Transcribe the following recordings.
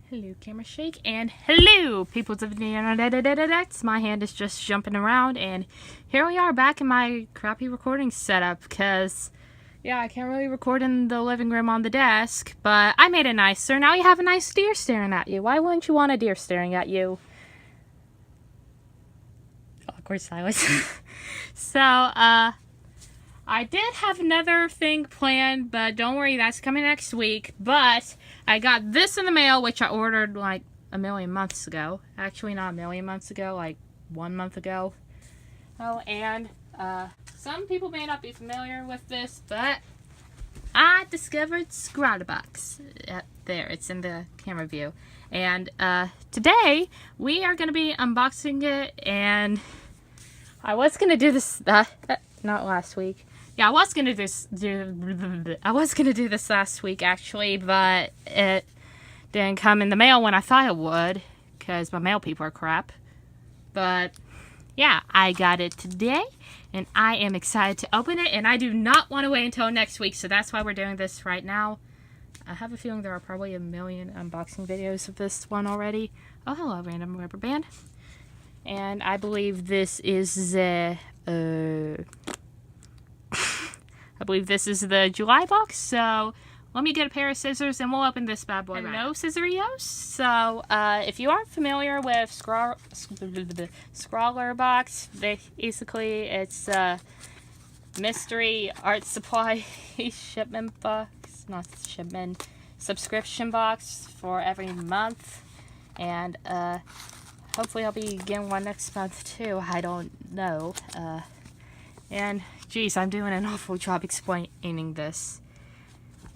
Hello, camera shake, and hello, peoples of the internet. My hand is just jumping around, and here we are back in my crappy recording setup, because, yeah, I can't really record in the living room on the desk, but I made it nicer. Now you have a nice deer staring at you. Why wouldn't you want a deer staring at you? Awkward silence. So, I did have another thing planned, but don't worry, that's coming next week. But I got this in the mail, which I ordered like a million months ago. Actually, not a million months ago, like 1 month ago. Oh, and some people may not be familiar with this, but I discovered Scrawlrbox. There, it's in the camera view. And today, we are going to be unboxing it, and I was going to do this, not last week. Yeah, I was gonna do this last week actually, but it didn't come in the mail when I thought it would, because my mail people are crap. But yeah, I got it today, and I am excited to open it, and I do not want to wait until next week, so that's why we're doing this right now. I have a feeling there are probably a million unboxing videos of this one already. Oh, hello, random rubber band. And I believe this is the I believe this is the July box, so let me get a pair of scissors and we'll open this bad boy. No scissoриos. So, if you aren't familiar with Scrawlrbox, basically it's a mystery art supply shipment box, not shipment, subscription box for every month, and hopefully I'll be getting one next month too. I don't know. And, geez, I'm doing an awful job explaining this.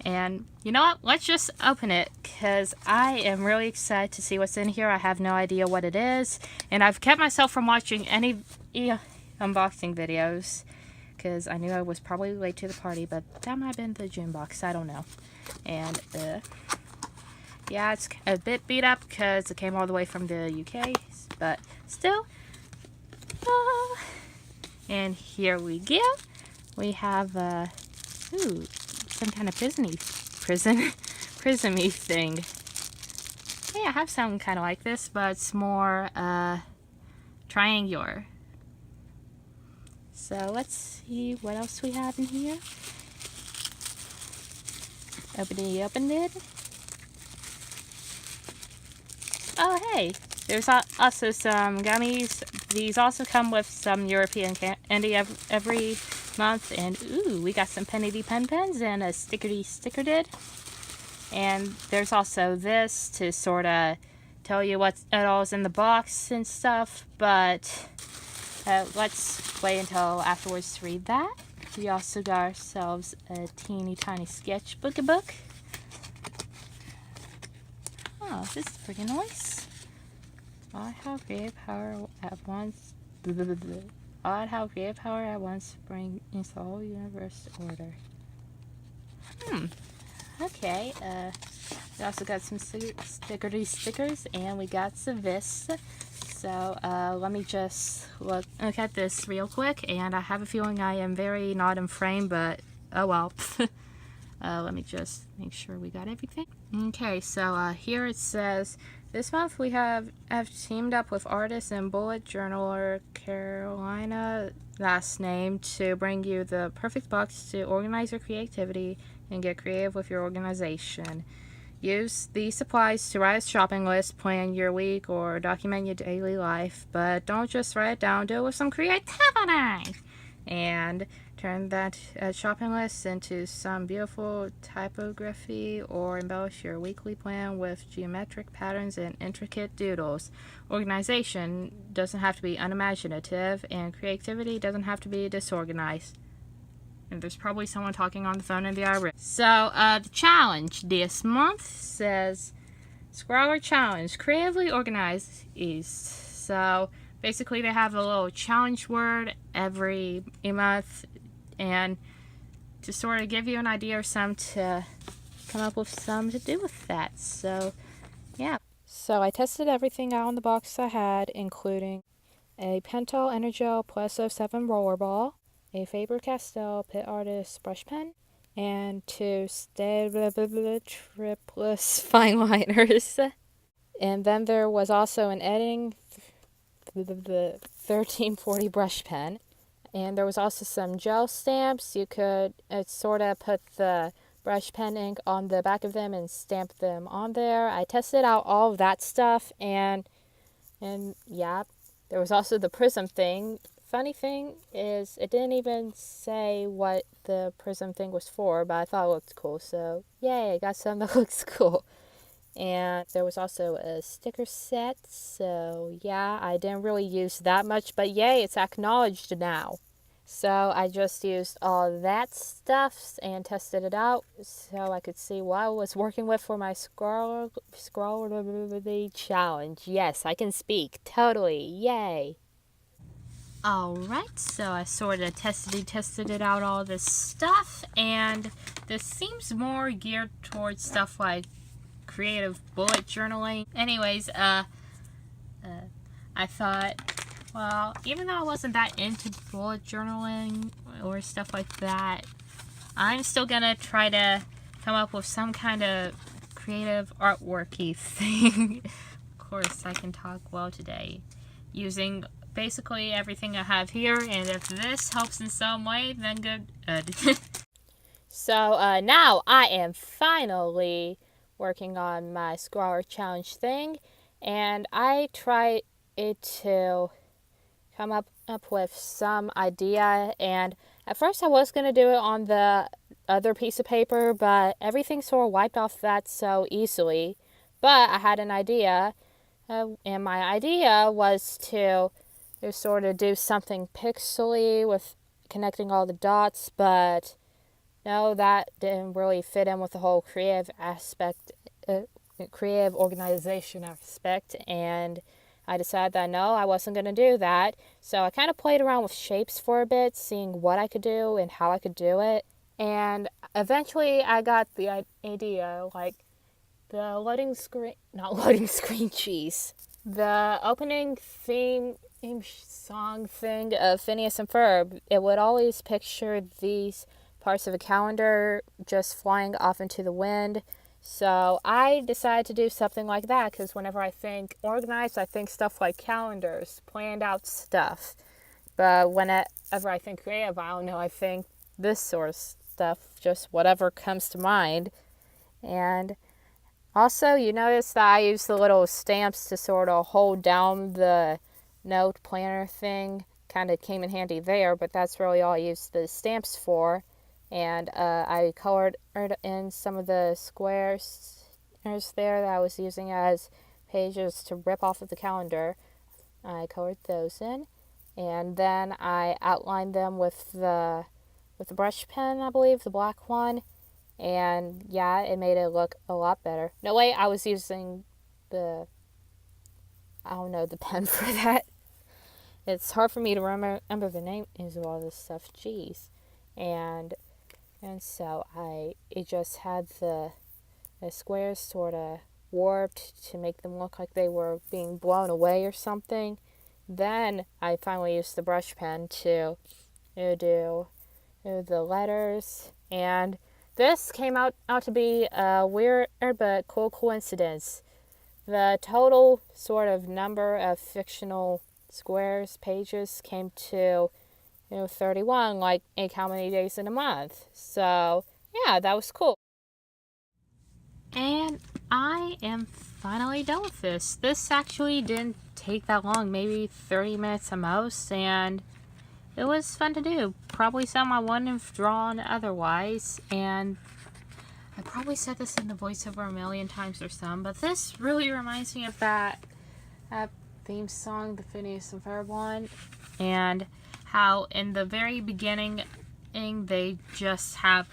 And, you know what? Let's just open it, because I am really excited to see what's in here. I have no idea what it is. And I've kept myself from watching any unboxing videos, because I knew I was probably late to the party, but that might have been the June box. I don't know. And, yeah, it's a bit beat up, because it came all the way from the UK, but still, and here we go. We have ooh, some kind of prismy thing. Yeah, I have something kind of like this, but it's more triangular. So let's see what else we have in here. Open it. Oh, hey, there's also some gummies. These also come with some European candy every month. And, ooh, we got some Penny pen pens and a sticker did. And there's also this to sort of tell you what all is in the box and stuff. But let's wait until afterwards to read that. We also got ourselves a teeny tiny sketchbook book. Oh, this is pretty nice. Odd how creative power at once. Odd how creative power at once brings into all universe order. Okay. We also got some stickers, and we got some this. So let me just look at this real quick. And I have a feeling I am very not in frame, but oh well. Let me just make sure we got everything. Okay, so here it says, this month we have teamed up with artist and bullet journaler Carolina, last name, to bring you the perfect box to organize your creativity and get creative with your organization. Use these supplies to write a shopping list, plan your week, or document your daily life, but don't just write it down, do it with some creativity! And turn that shopping list into some beautiful typography, or embellish your weekly plan with geometric patterns and intricate doodles. Organization doesn't have to be unimaginative, and creativity doesn't have to be disorganized. And there's probably someone talking on the phone in the other room. So, the challenge this month says, Scrawler Challenge, creatively organized East. So, basically, they have a little challenge word every month, and to sort of give you an idea or some to come up with some to do with that. So, yeah. So, I tested everything out in the box I had, including a Pentel Energel Plus 07 roller ball, a Faber-Castell Pit Artist brush pen, and 2 tripless fine liners. And then there was also an editing, the 1340 brush pen. And there was also some gel stamps. You could sort of put the brush pen ink on the back of them and stamp them on there. I tested out all of that stuff, and yeah, there was also the prism thing. Funny thing is, it didn't even say what the prism thing was for, but I thought it looked cool, so yay, I got something that looks cool. And there was also a sticker set, so yeah, I didn't really use that much, but yay, it's acknowledged now. So I just used all that stuff and tested it out so I could see what I was working with for my Scrawlrbox challenge. Yes, I can speak. Totally. Yay. Alright, so I sort of tested it out, all this stuff, and this seems more geared towards stuff like creative bullet journaling. Anyways, I thought, well, even though I wasn't that into bullet journaling or stuff like that, I'm still gonna try to come up with some kind of creative artworky thing. Of course, I can talk well today using basically everything I have here, and if this helps in some way, then good. So now I am finally working on my Scrawler challenge thing, and I tried it to come up with some idea, and at first I was going to do it on the other piece of paper, but everything sort of wiped off that so easily. But I had an idea, and my idea was to sort of do something pixely with connecting all the dots, but no, that didn't really fit in with the whole creative aspect, creative organization aspect, and I decided that no, I wasn't going to do that. So I kind of played around with shapes for a bit, seeing what I could do and how I could do it. And eventually I got the idea, like the loading screen, not loading screen, jeez. The opening theme song thing of Phineas and Ferb, it would always picture these parts of a calendar just flying off into the wind. So I decided to do something like that because whenever I think organized, I think stuff like calendars, planned out stuff. But whenever I think creative, I don't know, I think this sort of stuff, just whatever comes to mind. And also, you notice that I use the little stamps to sort of hold down the note planner thing. Kind of came in handy there, but that's really all I used the stamps for. And I colored in some of the squares there that I was using as pages to rip off of the calendar. I colored those in, and then I outlined them with the brush pen, I believe, the black one. And yeah, it made it look a lot better. No, wait, I was using the pen for that. It's hard for me to remember the names of all this stuff. Jeez. And so it just had the squares sort of warped to make them look like they were being blown away or something. Then I finally used the brush pen to do the letters, and this came out to be a weird but cool coincidence. The total sort of number of fictional squares pages came to 31, like how many days in a month. So yeah, that was cool. And I am finally done with this. This actually didn't take that long, maybe 30 minutes at most, and it was fun to do. Probably something I wouldn't have drawn otherwise, and I probably said this in the voiceover a million times or some, but this really reminds me of that theme song, the Phineas and Ferb one, and how in the very beginning they just have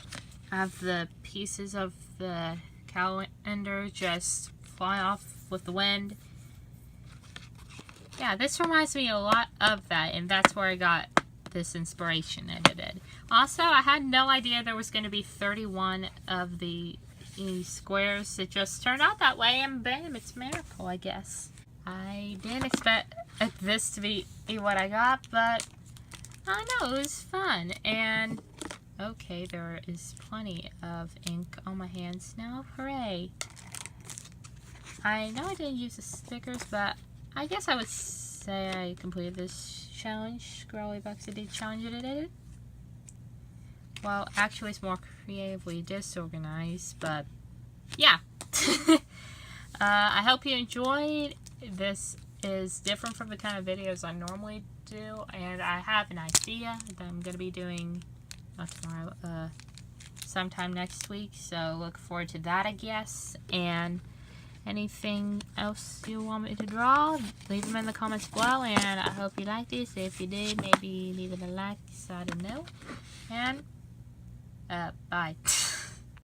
the pieces of the calendar just fly off with the wind. Yeah, this reminds me a lot of that, and that's where I got this inspiration edited. Also, I had no idea there was going to be 31 of the squares. It just turned out that way, and bam, it's a miracle, I guess. I didn't expect this to be what I got, but I know, it was fun. And okay, there is plenty of ink on my hands now. Hooray. I know I didn't use the stickers, but I guess I would say I completed this challenge. Scrawlrbox did challenge it. Well, actually it's more creatively disorganized, but yeah. I hope you enjoyed. This is different from the kind of videos I normally do, and I have an idea that I'm going to be doing, not tomorrow, sometime next week, so look forward to that, I guess. And anything else you want me to draw, leave them in the comments below, and I hope you like this. If you did, maybe leave it a like so I don't know. And bye.